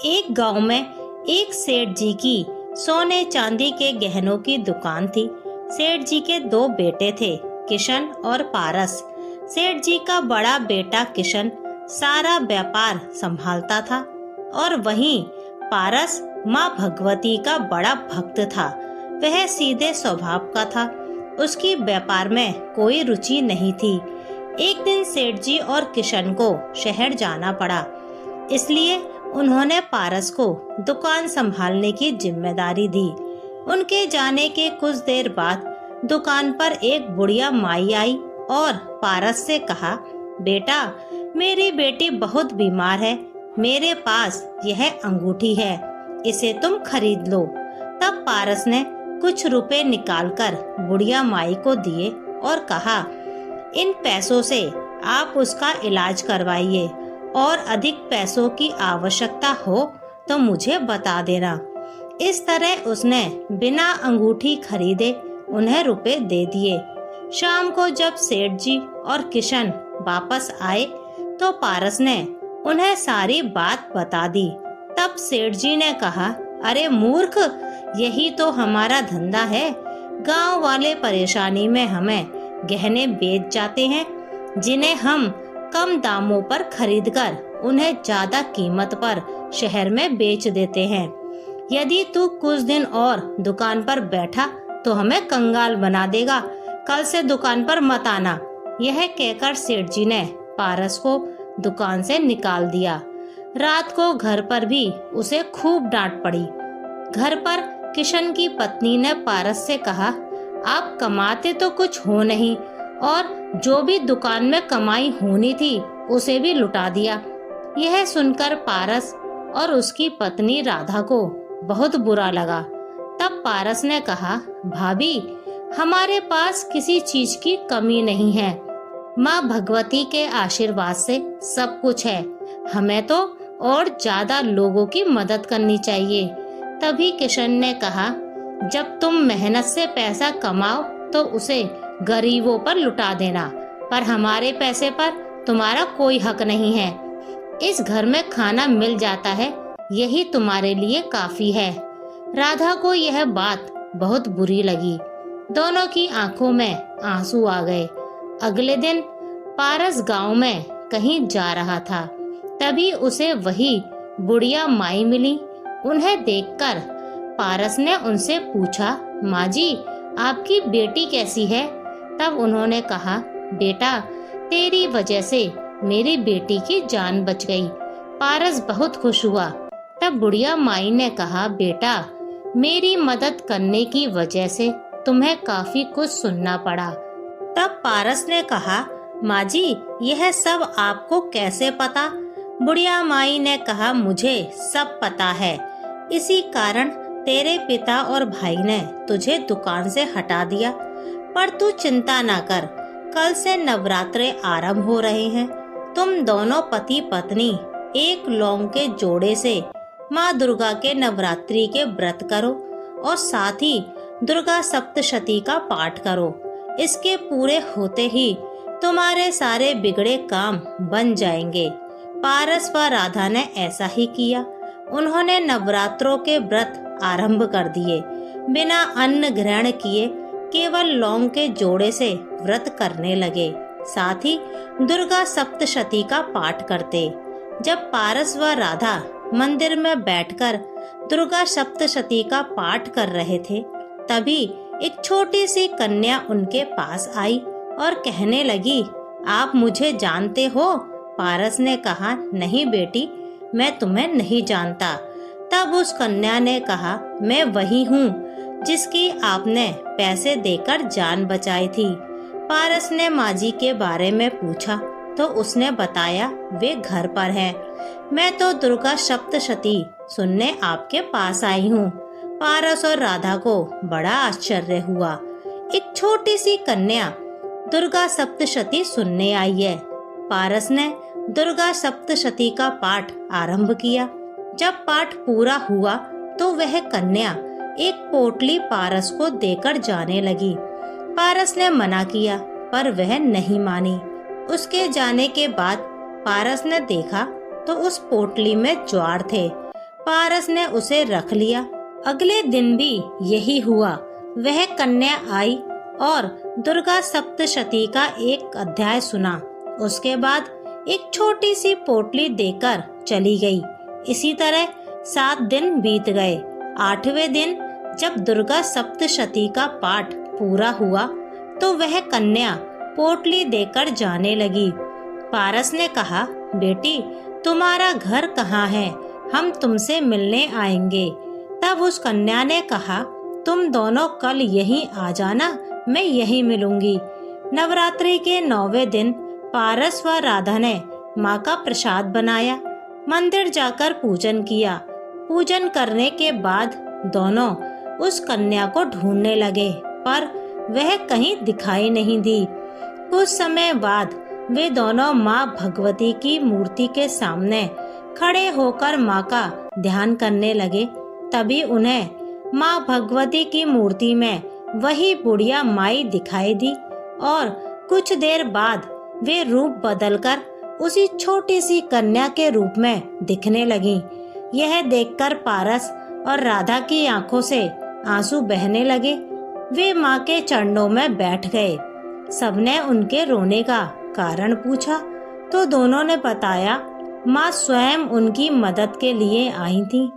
एक गांव में एक सेठ जी की सोने चांदी के गहनों की दुकान थी। सेठ जी के दो बेटे थे, किशन और पारस। सेठ जी का बड़ा बेटा किशन सारा व्यापार संभालता था और वहीं पारस माँ भगवती का बड़ा भक्त था। वह सीधे स्वभाव का था, उसकी व्यापार में कोई रुचि नहीं थी। एक दिन सेठ जी और किशन को शहर जाना पड़ा, इसलिए उन्होंने पारस को दुकान संभालने की जिम्मेदारी दी। उनके जाने के कुछ देर बाद दुकान पर एक बुढ़िया माई आई और पारस से कहा, बेटा, मेरी बेटी बहुत बीमार है, मेरे पास यह अंगूठी है, इसे तुम खरीद लो। तब पारस ने कुछ रुपए निकालकर बुढ़िया माई को दिए और कहा, इन पैसों से आप उसका इलाज करवाइए और अधिक पैसों की आवश्यकता हो तो मुझे बता देना। इस तरह उसने बिना अंगूठी खरीदे उन्हें रुपए दे दिए। शाम को जब सेठ जी और किशन वापस आए तो पारस ने उन्हें सारी बात बता दी। तब सेठ जी ने कहा, अरे मूर्ख, यही तो हमारा धंधा है। गांव वाले परेशानी में हमें गहने बेच जाते हैं, जिन्हें हम कम दामों पर खरीदकर उन्हें ज्यादा कीमत पर शहर में बेच देते हैं। यदि तू कुछ दिन और दुकान पर बैठा तो हमें कंगाल बना देगा। कल से दुकान पर मत आना। यह कहकर सेठ जी ने पारस को दुकान से निकाल दिया। रात को घर पर भी उसे खूब डांट पड़ी। घर पर किशन की पत्नी ने पारस से कहा, आप कमाते तो कुछ हो नहीं और जो भी दुकान में कमाई होनी थी उसे भी लुटा दिया। यह सुनकर पारस और उसकी पत्नी राधा को बहुत बुरा लगा। तब पारस ने कहा, भाभी, हमारे पास किसी चीज की कमी नहीं है। माँ भगवती के आशीर्वाद से सब कुछ है। हमें तो और ज्यादा लोगों की मदद करनी चाहिए। तभी किशन ने कहा, जब तुम मेहनत से पैसा कमाओ तो उसे गरीबों पर लुटा देना, पर हमारे पैसे पर तुम्हारा कोई हक नहीं है। इस घर में खाना मिल जाता है, यही तुम्हारे लिए काफी है। राधा को यह बात बहुत बुरी लगी। दोनों की आंखों में आंसू आ गए। अगले दिन पारस गांव में कहीं जा रहा था, तभी उसे वही बुढ़िया माई मिली। उन्हें देखकर पारस ने उनसे पूछा, माँ जी, आपकी बेटी कैसी है? तब उन्होंने कहा, बेटा, तेरी वजह से मेरी बेटी की जान बच गई। पारस बहुत खुश हुआ। तब बुढ़िया माई ने कहा, बेटा, मेरी मदद करने की वजह से तुम्हें काफी कुछ सुनना पड़ा। तब पारस ने कहा, माँ जी, यह सब आपको कैसे पता? बुढ़िया माई ने कहा, मुझे सब पता है। इसी कारण तेरे पिता और भाई ने तुझे दुकान से हटा दिया। पर तू चिंता ना कर, कल से नवरात्रे आरंभ हो रहे हैं। तुम दोनों पति पत्नी एक लौंग के जोड़े से माँ दुर्गा के नवरात्रि के व्रत करो और साथ ही दुर्गा सप्तशती का पाठ करो। इसके पूरे होते ही तुम्हारे सारे बिगड़े काम बन जाएंगे। पारस व राधा ने ऐसा ही किया। उन्होंने नवरात्रों के व्रत आरंभ कर दिए। बिना अन्न ग्रहण किए केवल लौंग के जोड़े से व्रत करने लगे। साथ ही दुर्गा सप्तशती का पाठ करते। जब पारस व राधा मंदिर में बैठकर दुर्गा सप्तशती का पाठ कर रहे थे, तभी एक छोटी सी कन्या उनके पास आई और कहने लगी, आप मुझे जानते हो? पारस ने कहा, नहीं बेटी, मैं तुम्हें नहीं जानता। तब उस कन्या ने कहा, मैं वही हूँ जिसकी आपने पैसे देकर जान बचाई थी। पारस ने माँ जी के बारे में पूछा तो उसने बताया, वे घर पर हैं। मैं तो दुर्गा सप्तशती सुनने आपके पास आई हूँ। पारस और राधा को बड़ा आश्चर्य हुआ। एक छोटी सी कन्या दुर्गा सप्तशती सुनने आई है। पारस ने दुर्गा सप्तशती का पाठ आरंभ किया। जब पाठ पूरा हुआ तो वह कन्या एक पोटली पारस को देकर जाने लगी। पारस ने मना किया पर वह नहीं मानी। उसके जाने के बाद पारस ने देखा तो उस पोटली में ज्वार थे। पारस ने उसे रख लिया। अगले दिन भी यही हुआ। वह कन्या आई और दुर्गा सप्तशती का एक अध्याय सुना। उसके बाद एक छोटी सी पोटली देकर चली गई। इसी तरह 7 दिन बीत गए। 8वें दिन जब दुर्गा सप्तशती का पाठ पूरा हुआ तो वह कन्या पोटली देकर जाने लगी। पारस ने कहा, बेटी तुम्हारा घर कहाँ है? हम तुमसे मिलने आएंगे। तब उस कन्या ने कहा, तुम दोनों कल यहीं आ जाना, मैं यहीं मिलूंगी। नवरात्रि के 9वें दिन पारस व राधा ने माँ का प्रसाद बनाया, मंदिर जाकर पूजन किया। पूजन करने के बाद दोनों उस कन्या को ढूंढने लगे, पर वह कहीं दिखाई नहीं दी। कुछ समय बाद वे दोनों माँ भगवती की मूर्ति के सामने खड़े होकर माँ का ध्यान करने लगे। तभी उन्हें माँ भगवती की मूर्ति में वही बुढ़िया माई दिखाई दी और कुछ देर बाद वे रूप बदलकर उसी छोटी सी कन्या के रूप में दिखने लगीं। यह देखकर पारस और राधा की आंखों से आंसू बहने लगे। वे माँ के चरणों में बैठ गए। सबने उनके रोने का कारण पूछा तो दोनों ने बताया, माँ स्वयं उनकी मदद के लिए आई थी।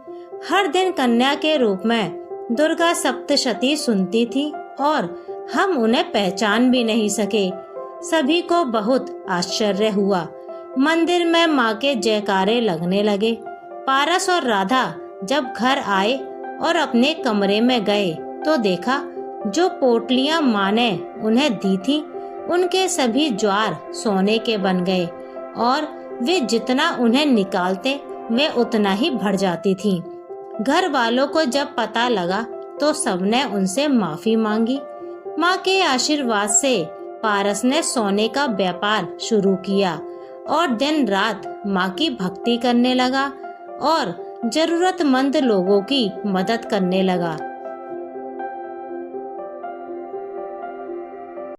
हर दिन कन्या के रूप में दुर्गा सप्तशती सुनती थी और हम उन्हें पहचान भी नहीं सके। सभी को बहुत आश्चर्य हुआ। मंदिर में माँ के जयकारे लगने लगे। पारस और राधा जब घर आए और अपने कमरे में गए तो देखा जो पोटलियां माँ ने उन्हें दी थी उनके सभी ज्वार सोने के बन गए और वे जितना उन्हें निकालते वे उतना ही भर जाती थीं। घर वालों को जब पता लगा तो सबने उनसे माफी मांगी। माँ के आशीर्वाद से पारस ने सोने का व्यापार शुरू किया और दिन रात माँ की भक्ति करने लगा और जरूरतमंद लोगों की मदद करने लगा।